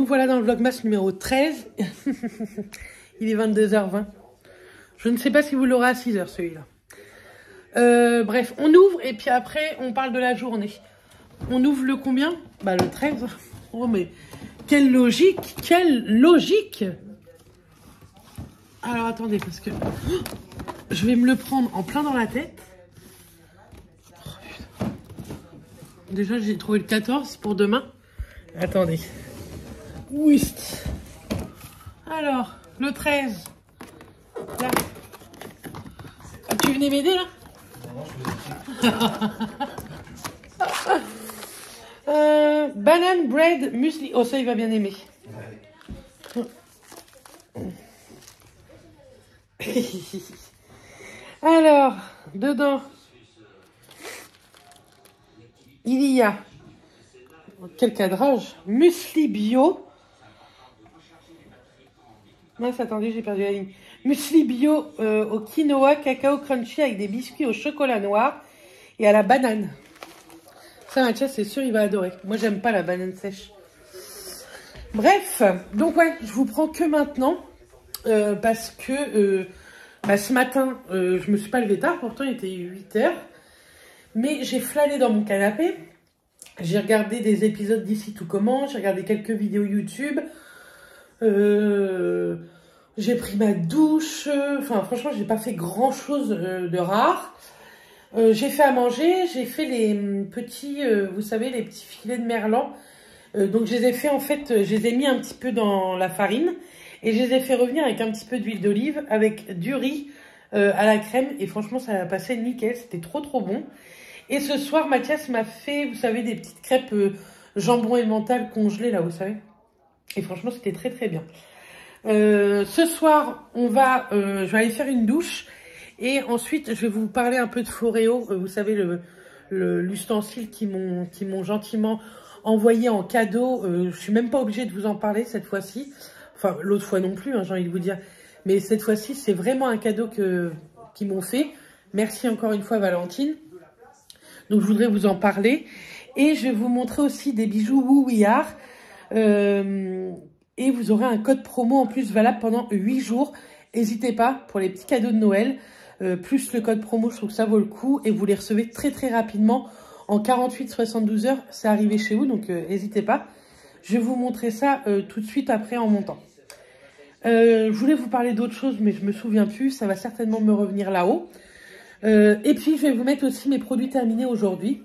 nous voilà dans le Vlogmas numéro 13. Il est 22h20. Je ne sais pas si vous l'aurez à 6h celui-là. Bref, on ouvre et puis après on parle de la journée. On ouvre le combien? Bah le 13. Oh mais quelle logique! Quelle logique! Alors attendez parce que je vais me le prendre en plein dans la tête. Oh, putain. Déjà j'ai trouvé le 14 pour demain. Attendez. Oui. Alors, le 13. Là. Tu venais m'aider là? Banane bread muesli. Oh, ça il va bien aimer. Alors, dedans, il y a, quel cadrage, muesli bio. Mince, attendez, j'ai perdu la ligne. Muesli bio au quinoa, cacao crunchy avec des biscuits au chocolat noir et à la banane. Ça, Mathias, c'est sûr, il va adorer. Moi, j'aime pas la banane sèche. Bref, donc ouais, je vous prends que maintenant parce que ce matin, je me suis pas levée tard, pourtant il était 8h. Mais j'ai flâné dans mon canapé. J'ai regardé des épisodes d'Ici Tout Commence, j'ai regardé quelques vidéos YouTube. J'ai pris ma douche. Enfin, franchement, j'ai pas fait grand chose de rare. J'ai fait à manger, j'ai fait les petits, vous savez, les petits filets de merlan. Donc, je les ai fait, en fait, je les ai mis un petit peu dans la farine. Et je les ai fait revenir avec un petit peu d'huile d'olive, avec du riz à la crème. Et franchement, ça a passé nickel, c'était trop trop bon. Et ce soir, Mathias m'a fait, vous savez, des petites crêpes jambon et mental congelées, là, vous savez. Et franchement, c'était très très bien. Ce soir, je vais aller faire une douche. Et ensuite, je vais vous parler un peu de Foreo. Vous savez, l'ustensile qu'ils m'ont gentiment envoyé en cadeau. Je suis même pas obligée de vous en parler cette fois-ci. Enfin, l'autre fois non plus, hein, j'ai envie de vous dire. Mais cette fois-ci, c'est vraiment un cadeau qu'ils m'ont fait. Merci encore une fois, Valentine. Donc, je voudrais vous en parler. Et je vais vous montrer aussi des bijoux Woo We Are. Et vous aurez un code promo en plus valable pendant 8 jours. N'hésitez pas pour les petits cadeaux de Noël. Plus le code promo, je trouve que ça vaut le coup. Et vous les recevez très très rapidement. En 48-72 heures, c'est arrivé chez vous. Donc, n'hésitez pas. Je vais vous montrer ça tout de suite après en montant. Je voulais vous parler d'autre chose, mais je me souviens plus. Ça va certainement me revenir là-haut. Et puis, je vais vous mettre aussi mes produits terminés aujourd'hui.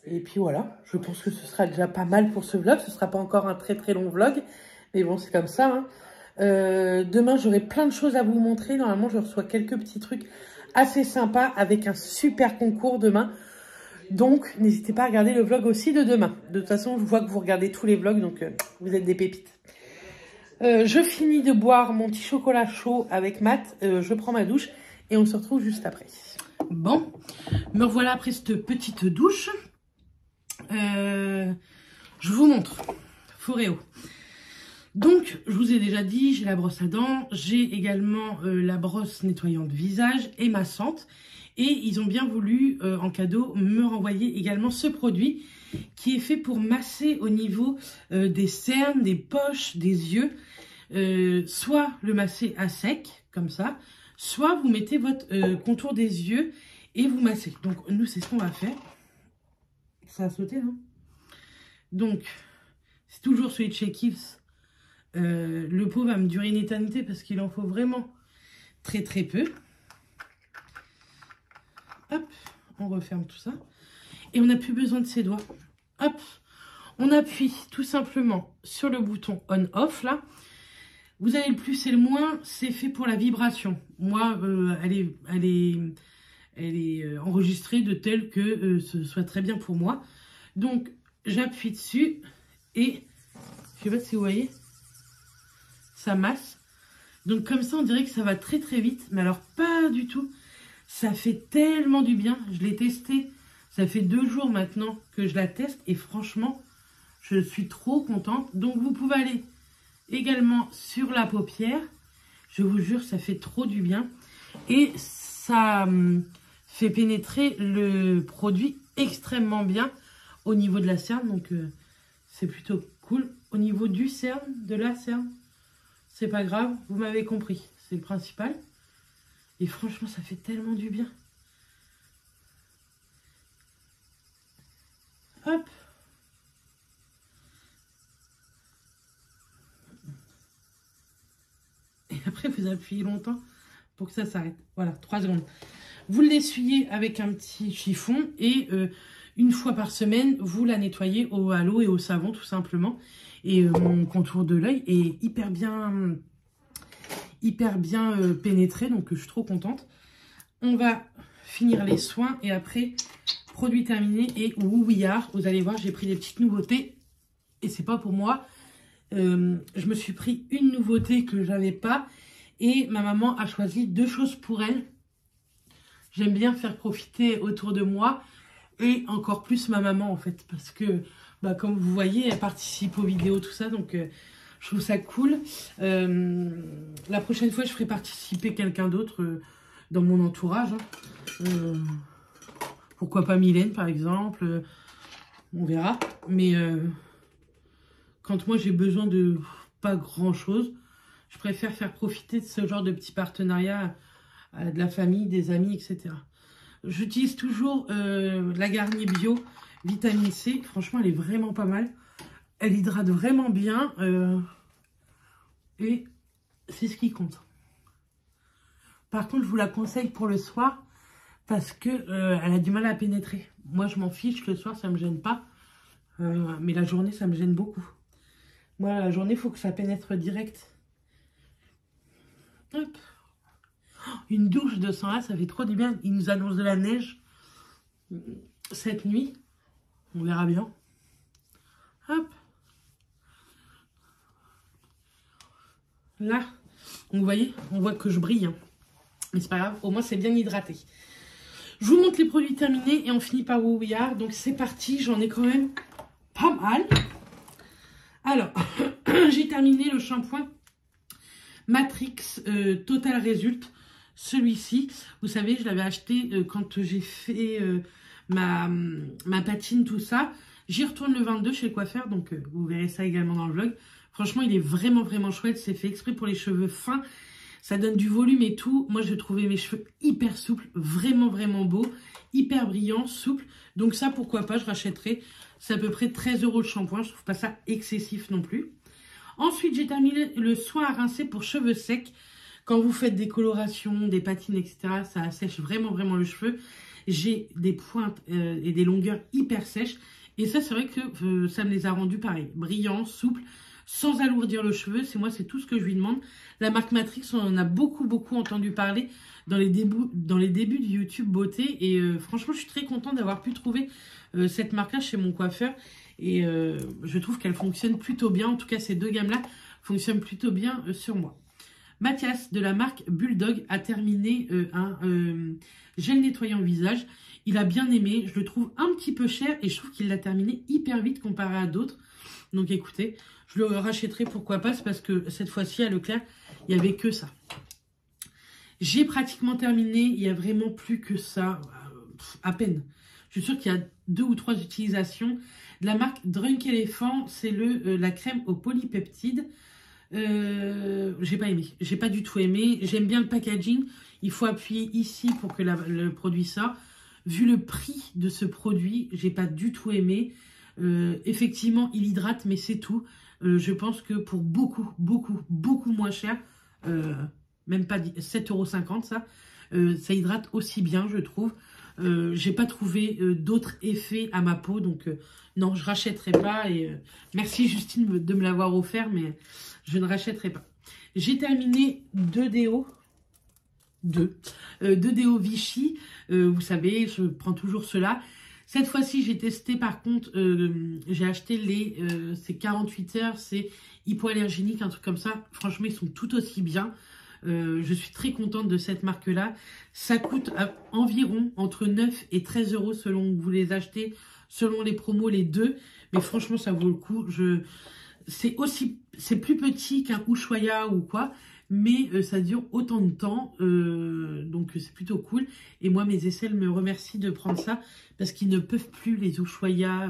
Et puis voilà, je pense que ce sera déjà pas mal pour ce vlog. Ce sera pas encore un très très long vlog. Mais bon, c'est comme ça. Hein. Demain, j'aurai plein de choses à vous montrer. Normalement, je reçois quelques petits trucs assez sympas avec un super concours demain. Donc, n'hésitez pas à regarder le vlog aussi de demain. De toute façon, je vois que vous regardez tous les vlogs, donc vous êtes des pépites. Je finis de boire mon petit chocolat chaud avec Matt. Je prends ma douche et on se retrouve juste après. Bon, me revoilà après cette petite douche. Je vous montre Foreo. Donc, je vous ai déjà dit, j'ai la brosse à dents, j'ai également la brosse nettoyante visage et massante. Et ils ont bien voulu, en cadeau, me renvoyer également ce produit qui est fait pour masser au niveau des cernes, des poches, des yeux. Soit le masser à sec, comme ça, soit vous mettez votre contour des yeux et vous massez. Donc, nous, c'est ce qu'on va faire. Ça a sauté, non? Donc, c'est toujours celui de chez Kiehl's. Le pot va me durer une éternité parce qu'il en faut vraiment très très peu. Hop, on referme tout ça. Et on n'a plus besoin de ses doigts. Hop, on appuie tout simplement sur le bouton on-off là. Vous avez le plus et le moins, c'est fait pour la vibration. Moi, elle est enregistrée de telle que ce soit très bien pour moi. Donc, j'appuie dessus et je sais pas si vous voyez, ça masse. Donc, comme ça, on dirait que ça va très très vite. Mais alors, pas du tout. Ça fait tellement du bien. Je l'ai testé. Ça fait 2 jours maintenant que je la teste. Et franchement, je suis trop contente. Donc, vous pouvez aller également sur la paupière. Je vous jure, ça fait trop du bien. Et ça fait pénétrer le produit extrêmement bien au niveau de la cerne. Donc, c'est plutôt cool. Au niveau du cerne, de la cerne, c'est pas grave, vous m'avez compris, c'est le principal. Et franchement, ça fait tellement du bien. Hop. Et après, vous appuyez longtemps pour que ça s'arrête. Voilà, 3 secondes. Vous l'essuyez avec un petit chiffon et une fois par semaine, vous la nettoyez à l'eau et au savon tout simplement. Et mon contour de l'œil est hyper bien pénétré, donc je suis trop contente. On va finir les soins et après, produit terminé et Wouillard. Vous allez voir, j'ai pris des petites nouveautés et c'est pas pour moi. Je me suis pris une nouveauté que j'avais pas et ma maman a choisi 2 choses pour elle. J'aime bien faire profiter autour de moi et encore plus ma maman en fait parce que bah, comme vous voyez elle participe aux vidéos tout ça donc je trouve ça cool. La prochaine fois je ferai participer quelqu'un d'autre dans mon entourage. Pourquoi pas Mylène par exemple, on verra. Mais quand moi j'ai besoin de pas grand chose, je préfère faire profiter de ce genre de petits partenariats de la famille, des amis, etc. J'utilise toujours la Garnier Bio Vitamine C. Franchement, elle est vraiment pas mal. Elle hydrate vraiment bien. Et c'est ce qui compte. Par contre, je vous la conseille pour le soir parce que elle a du mal à pénétrer. Moi, je m'en fiche. Le soir, ça me gêne pas. Mais la journée, ça me gêne beaucoup. Moi, la journée, il faut que ça pénètre direct. Hop. Une douche de sang là, ça fait trop du bien. Il nous annonce de la neige cette nuit. On verra bien. Hop. Là, vous voyez, on voit que je brille. Hein. Mais c'est pas grave, au moins c'est bien hydraté. Je vous montre les produits terminés et on finit par Wouillard. Donc c'est parti, j'en ai quand même pas mal. Alors, j'ai terminé le shampoing Matrix Total Result. Celui-ci, vous savez, je l'avais acheté quand j'ai fait ma patine, tout ça. J'y retourne le 22 chez le coiffeur, donc vous verrez ça également dans le vlog. Franchement, il est vraiment, vraiment chouette. C'est fait exprès pour les cheveux fins. Ça donne du volume et tout. Moi, je trouvais mes cheveux hyper souples, vraiment, vraiment beaux, hyper brillants, souples. Donc ça, pourquoi pas, je rachèterai. C'est à peu près 13 € le shampoing. Je trouve pas ça excessif non plus. Ensuite, j'ai terminé le soin à rincer pour cheveux secs. Quand vous faites des colorations, des patines, etc., ça assèche vraiment, vraiment le cheveu. J'ai des pointes et des longueurs hyper sèches. Et ça, c'est vrai que ça me les a rendus pareil. Brillants, souples, sans alourdir le cheveu. C'est tout ce que je lui demande. La marque Matrix, on en a beaucoup, beaucoup entendu parler dans les débuts de YouTube beauté. Et franchement, je suis très contente d'avoir pu trouver cette marque-là chez mon coiffeur. Et je trouve qu'elle fonctionne plutôt bien. En tout cas, ces 2 gammes-là fonctionnent plutôt bien sur moi. Mathias de la marque Bulldog a terminé un gel nettoyant visage. Il a bien aimé. Je le trouve un petit peu cher et je trouve qu'il l'a terminé hyper vite comparé à d'autres. Donc écoutez, je le rachèterai pourquoi pas. C'est parce que cette fois-ci à Leclerc, il n'y avait que ça. J'ai pratiquement terminé. Il n'y a vraiment plus que ça. À peine. Je suis sûre qu'il y a 2 ou 3 utilisations. De la marque Drunk Elephant, c'est la crème au polypeptide. J'ai pas aimé, j'ai pas du tout aimé. J'aime bien le packaging, il faut appuyer ici pour que le produit sorte. Vu le prix de ce produit, j'ai pas du tout aimé. Effectivement il hydrate mais c'est tout. Je pense que pour beaucoup moins cher, même pas 7,50 € ça hydrate aussi bien je trouve. J'ai pas trouvé d'autres effets à ma peau donc non je rachèterai pas et merci Justine de me l'avoir offert mais je ne rachèterai pas. J'ai terminé 2 déos Vichy, vous savez je prends toujours cela. Cette fois-ci j'ai testé par contre, j'ai acheté c'est 48 heures, c'est hypoallergénique, un truc comme ça. Franchement ils sont tout aussi bien. Je suis très contente de cette marque-là. Ça coûte environ entre 9 et 13 € selon que vous les achetez, selon les promos, les 2. Mais franchement, ça vaut le coup. C'est plus petit qu'un Ushuaïa ou quoi, mais ça dure autant de temps. donc c'est plutôt cool. Et moi, mes aisselles me remercient de prendre ça parce qu'ils ne peuvent plus les Ushuaïa.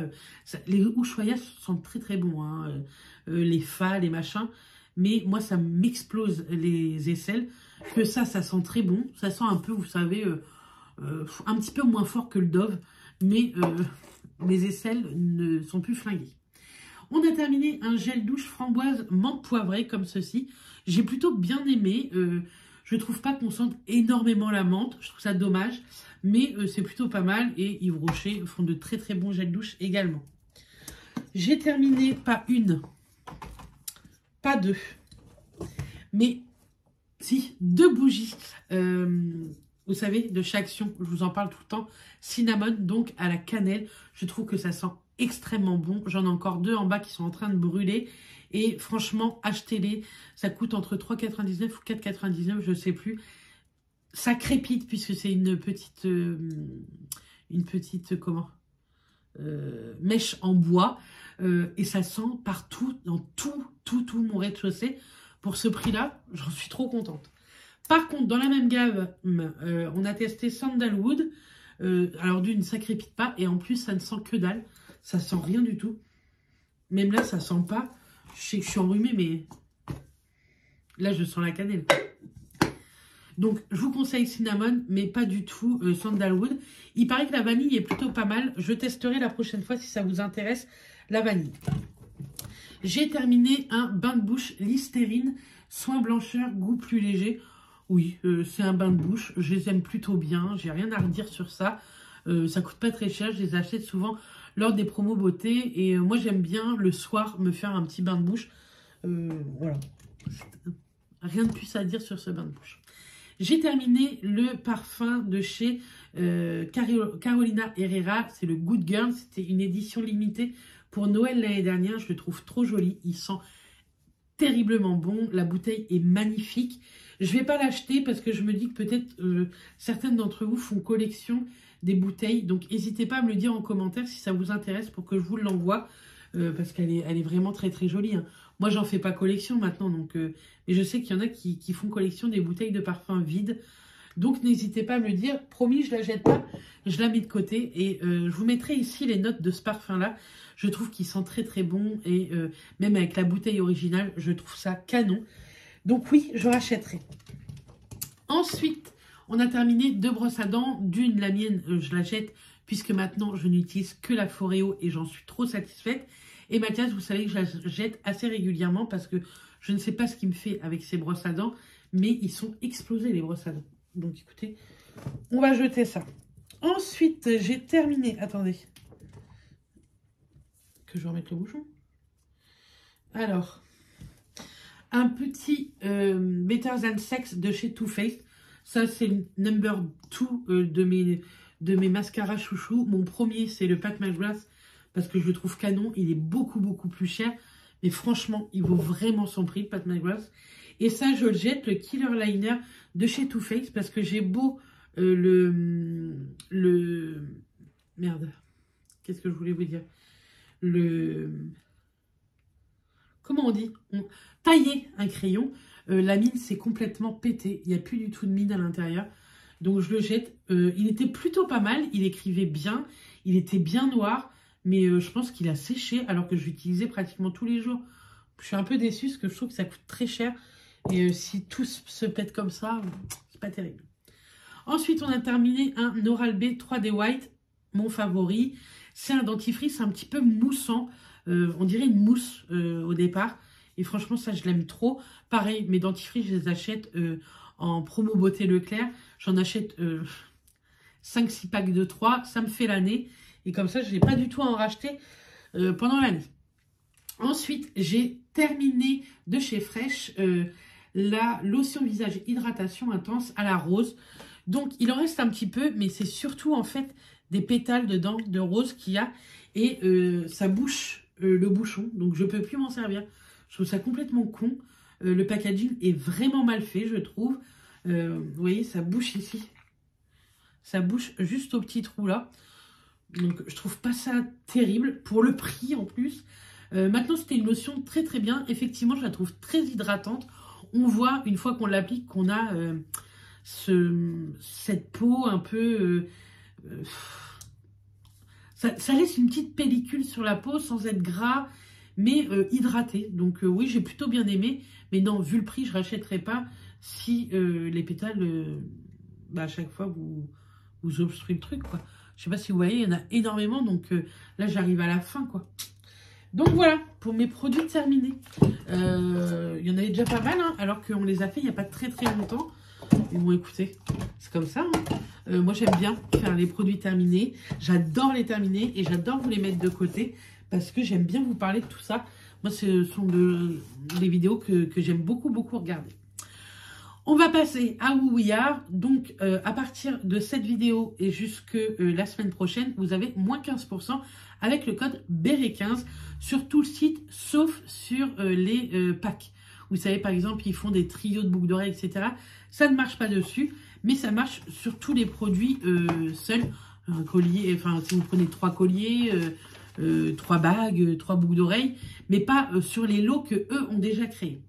Les Ushuaïa sont très très bons, hein, les Fa, les machins. Mais moi, ça m'explose les aisselles. Que ça sent très bon. Ça sent un peu, vous savez, un petit peu moins fort que le Dove. Mais mes aisselles ne sont plus flinguées. On a terminé un gel douche framboise menthe poivrée comme ceci. J'ai plutôt bien aimé. Je trouve pas qu'on sente énormément la menthe. Je trouve ça dommage. Mais c'est plutôt pas mal. Et Yves Rocher font de très très bons gels douche également. J'ai terminé pas une, pas deux, mais si, 2 bougies. Vous savez, de chez Action, je vous en parle tout le temps. Cinnamon, donc à la cannelle. Je trouve que ça sent extrêmement bon. J'en ai encore 2 en bas qui sont en train de brûler. Et franchement, achetez-les. Ça coûte entre 3,99 ou 4,99, je ne sais plus. Ça crépite puisque c'est une petite comment mèche en bois. Et ça sent partout, dans tout mon rez-de-chaussée. Pour ce prix-là, j'en suis trop contente. Par contre, dans la même gamme, on a testé Sandalwood. Alors d'une, ça crépite pas. Et en plus, ça ne sent que dalle. Ça sent rien du tout. Même là, ça sent pas. Je sais que je suis enrhumée, mais là, je sens la cannelle. Donc, je vous conseille Cinnamon, mais pas du tout Sandalwood. Il paraît que la vanille est plutôt pas mal. Je testerai la prochaine fois si ça vous intéresse, la vanille. J'ai terminé un bain de bouche Listerine, soin blancheur, goût plus léger. Oui, c'est un bain de bouche. Je les aime plutôt bien. J'ai rien à redire sur ça. Ça coûte pas très cher. Je les achète souvent lors des promos beauté. Et moi, j'aime bien le soir me faire un petit bain de bouche. Voilà. Rien de plus à dire sur ce bain de bouche. J'ai terminé le parfum de chez Carolina Herrera. C'est le Good Girl. C'était une édition limitée pour Noël l'année dernière. Je le trouve trop joli. Il sent terriblement bon. La bouteille est magnifique. Je ne vais pas l'acheter parce que je me dis que peut-être certaines d'entre vous font collection des bouteilles. Donc, n'hésitez pas à me le dire en commentaire si ça vous intéresse pour que je vous l'envoie. Parce qu'elle est vraiment très très jolie. Hein. Moi, j'en fais pas collection maintenant. Donc, mais je sais qu'il y en a qui font collection des bouteilles de parfum vides. Donc, n'hésitez pas à me le dire. Promis, je ne la jette pas. Je la mets de côté. Et je vous mettrai ici les notes de ce parfum-là. Je trouve qu'il sent très très bon. Et même avec la bouteille originale, je trouve ça canon. Donc oui, je rachèterai. Ensuite, on a terminé 2 brosses à dents. D'une, la mienne, je la jette puisque maintenant, je n'utilise que la Foreo et j'en suis trop satisfaite. Et Mathias, vous savez que je la jette assez régulièrement parce que je ne sais pas ce qu'il me fait avec ces brosses à dents, mais ils sont explosés les brosses à dents. Donc écoutez, on va jeter ça. Ensuite, j'ai terminé. Attendez. Que je remette le bouchon. Alors, un petit Better Than Sex de chez Too Faced. Ça, c'est le number 2 de mes mascaras chouchou. Mon premier, c'est le Pat McGrath parce que je le trouve canon. Il est beaucoup plus cher. Mais franchement, il vaut vraiment son prix, le Pat McGrath. Et ça, je le jette, le Killer Liner de chez Too Faced parce que j'ai beau merde. Qu'est-ce que je voulais vous dire? Comment on dit? Tailler un crayon. La mine s'est complètement pétée. Il n'y a plus du tout de mine à l'intérieur. Donc, je le jette. Il était plutôt pas mal. Il écrivait bien. Il était bien noir. Mais je pense qu'il a séché alors que je l'utilisais pratiquement tous les jours. Je suis un peu déçue parce que je trouve que ça coûte très cher. Et si tout se pète comme ça, c'est pas terrible. Ensuite, on a terminé un Oral-B 3D White. Mon favori. C'est un dentifrice un petit peu moussant. On dirait une mousse au départ. Et franchement, ça, je l'aime trop. Pareil, mes dentifrices, je les achète en promo beauté Leclerc. J'en achète 5-6 packs de 3. Ça me fait l'année. Et comme ça, je n'ai pas du tout à en racheter pendant l'année. Ensuite, j'ai terminé de chez Fresh la lotion visage hydratation intense à la rose. Donc, il en reste un petit peu, mais c'est surtout en fait des pétales dedans de rose qu'il y a. Et ça bouche le bouchon. Donc, je ne peux plus m'en servir. Je trouve ça complètement con. Le packaging est vraiment mal fait, je trouve. Vous voyez, ça bouche ici. Ça bouche juste au petit trou là. Donc, je trouve pas ça terrible. Pour le prix, en plus. Maintenant, c'était une lotion très, très bien. Effectivement, je la trouve très hydratante. On voit, une fois qu'on l'applique, qu'on a cette peau un peu... ça laisse une petite pellicule sur la peau sans être gras, mais hydraté. Donc oui, j'ai plutôt bien aimé. Mais non, vu le prix, je ne rachèterai pas si les pétales, à chaque fois, vous obstruez le truc, quoi. Je ne sais pas si vous voyez, il y en a énormément. Donc là, j'arrive à la fin, quoi. Donc voilà, pour mes produits terminés. Il y en avait déjà pas mal, hein, alors qu'on les a fait il n'y a pas très longtemps. Mais bon, écoutez, c'est comme ça. Hein. Moi, j'aime bien faire les produits terminés. J'adore les terminer et j'adore vous les mettre de côté parce que j'aime bien vous parler de tout ça. Moi, ce sont des vidéos que j'aime beaucoup regarder. On va passer à Who We Are. Donc, à partir de cette vidéo et jusque la semaine prochaine, vous avez moins 15% avec le code BERET15 sur tout le site, sauf sur les packs. Vous savez, par exemple, ils font des trios de boucles d'oreilles, etc. Ça ne marche pas dessus, mais ça marche sur tous les produits seuls. Un collier, enfin, si vous prenez 3 colliers, 3 bagues, 3 boucles d'oreilles, mais pas sur les lots que eux ont déjà créés.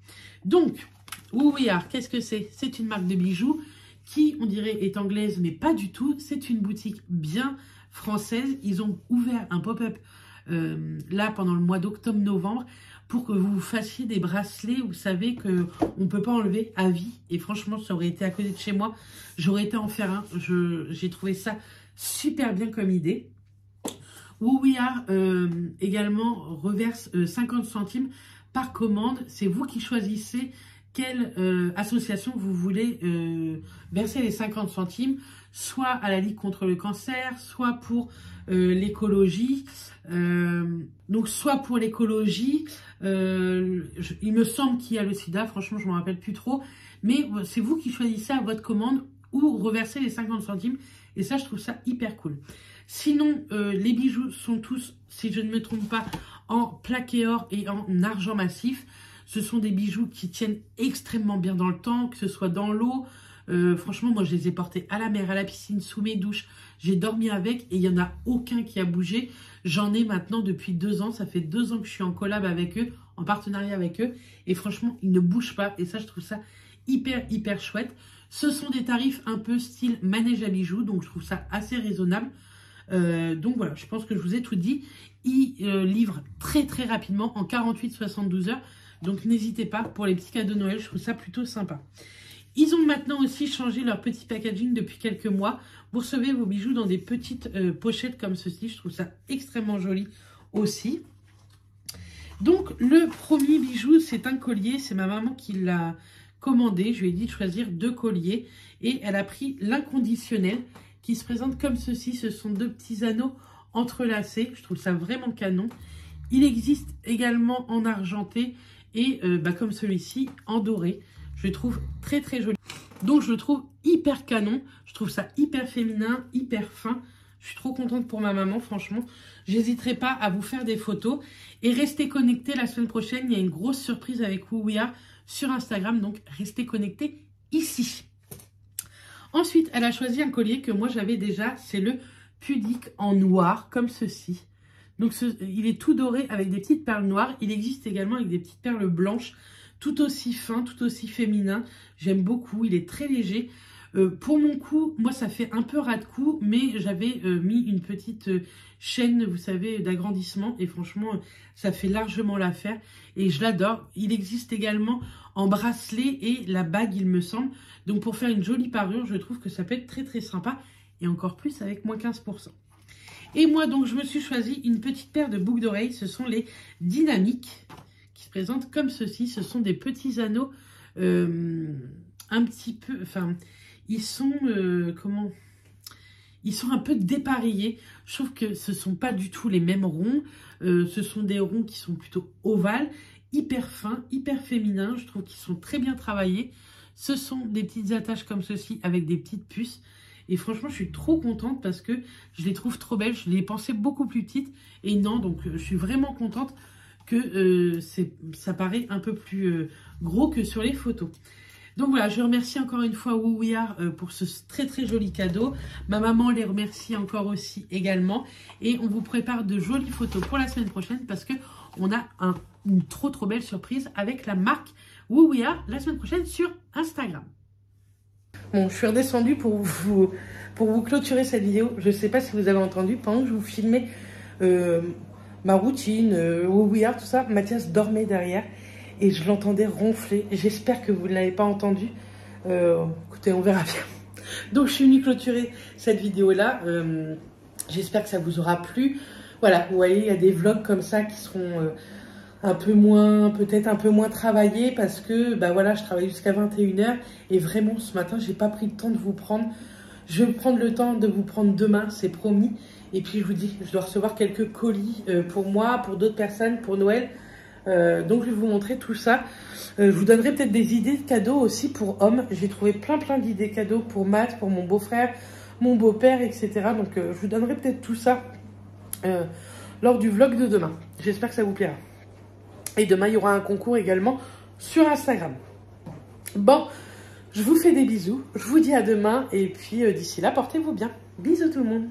Donc, Who We Are, qu'est-ce que c'est? C'est une marque de bijoux qui, on dirait, est anglaise, mais pas du tout. C'est une boutique bien française. Ils ont ouvert un pop-up là pendant le mois d'octobre-novembre pour que vous fassiez des bracelets, vous savez, qu'on ne peut pas enlever à vie. Et franchement, ça aurait été à côté de chez moi. J'aurais été en faire un. J'ai trouvé ça super bien comme idée. Who We Are également reverse 50 centimes par commande. C'est vous qui choisissez quelle association vous voulez verser les 50 centimes, soit à la Ligue contre le cancer, soit pour l'écologie. Donc soit pour l'écologie, il me semble qu'il y a le sida, franchement je ne me rappelle plus trop, mais c'est vous qui choisissez à votre commande où reverser les 50 centimes, et ça je trouve ça hyper cool. Sinon, les bijoux sont tous, si je ne me trompe pas, en plaqué or et en argent massif. Ce sont des bijoux qui tiennent extrêmement bien dans le temps, que ce soit dans l'eau. Franchement, moi, je les ai portés à la mer, à la piscine, sous mes douches. J'ai dormi avec et il n'y en a aucun qui a bougé. J'en ai maintenant depuis 2 ans. Ça fait 2 ans que je suis en collab avec eux, en partenariat avec eux. Et franchement, ils ne bougent pas. Et ça, je trouve ça hyper chouette. Ce sont des tarifs un peu style manège à bijoux. Donc, je trouve ça assez raisonnable. Donc voilà, je pense que je vous ai tout dit. Ils livrent très rapidement en 48-72 heures. Donc n'hésitez pas pour les petits cadeaux de Noël, je trouve ça plutôt sympa. Ils ont maintenant aussi changé leur petit packaging depuis quelques mois. Vous recevez vos bijoux dans des petites pochettes comme ceci. Je trouve ça extrêmement joli aussi. Donc le premier bijou, c'est un collier. C'est ma maman qui l'a commandé. Je lui ai dit de choisir 2 colliers. Et elle a pris l'inconditionnel qui se présente comme ceci. Ce sont 2 petits anneaux entrelacés. Je trouve ça vraiment canon. Il existe également en argenté et comme celui-ci en doré. Je le trouve très joli. Donc je le trouve hyper canon. Je trouve ça hyper féminin, hyper fin. Je suis trop contente pour ma maman, franchement. J'hésiterai pas à vous faire des photos. Et restez connectés la semaine prochaine. Il y a une grosse surprise avec Who We Are sur Instagram. Donc restez connectés ici. Ensuite, elle a choisi un collier que moi j'avais déjà. C'est le pudique en noir, comme ceci. Donc il est tout doré avec des petites perles noires. Il existe également avec des petites perles blanches, tout aussi fin, tout aussi féminin. J'aime beaucoup, il est très léger. Pour mon cou, moi ça fait un peu ras de cou, mais j'avais mis une petite chaîne, vous savez, d'agrandissement. Et franchement, ça fait largement l'affaire. Et je l'adore. Il existe également en bracelet et la bague, il me semble. Donc pour faire une jolie parure, je trouve que ça peut être très sympa. Et encore plus avec moins 15%. Et moi, donc, je me suis choisi une petite paire de boucles d'oreilles. Ce sont les dynamiques qui se présentent comme ceci. Ce sont des petits anneaux un petit peu... Enfin, ils sont... Ils sont un peu dépareillés. Je trouve que ce ne sont pas du tout les mêmes ronds. Ce sont des ronds qui sont plutôt ovales, hyper fins, hyper féminins. Je trouve qu'ils sont très bien travaillés. Ce sont des petites attaches comme ceci avec des petites puces. Et franchement, je suis trop contente parce que je les trouve trop belles. Je les pensais beaucoup plus petites. Et non, donc je suis vraiment contente que ça paraît un peu plus gros que sur les photos. Donc voilà, je remercie encore une fois Who We Are pour ce très joli cadeau. Ma maman les remercie encore aussi également. Et on vous prépare de jolies photos pour la semaine prochaine parce qu'on a une trop belle surprise avec la marque Who We Are la semaine prochaine sur Instagram. Bon, je suis redescendue pour vous clôturer cette vidéo. Je ne sais pas si vous avez entendu, pendant que je vous filmais ma routine, au We Are, tout ça, Mathias dormait derrière et je l'entendais ronfler. J'espère que vous ne l'avez pas entendu. Écoutez, on verra bien. Donc, je suis venue clôturer cette vidéo-là. J'espère que ça vous aura plu. Voilà, vous voyez, il y a des vlogs comme ça qui seront un peu moins, peut-être un peu moins travaillés parce que, bah voilà, je travaille jusqu'à 21h et vraiment, ce matin, j'ai pas pris le temps de vous prendre. Je vais prendre le temps de vous prendre demain, c'est promis. Et puis, je vous dis, je dois recevoir quelques colis pour moi, pour d'autres personnes, pour Noël. Donc, je vais vous montrer tout ça. Je vous donnerai peut-être des idées de cadeaux aussi pour hommes. J'ai trouvé plein d'idées cadeaux pour Matt, pour mon beau-frère, mon beau-père, etc. Donc, je vous donnerai peut-être tout ça lors du vlog de demain. J'espère que ça vous plaira. Et demain, il y aura un concours également sur Instagram. Bon, je vous fais des bisous. Je vous dis à demain. Et puis, d'ici là, portez-vous bien. Bisous tout le monde.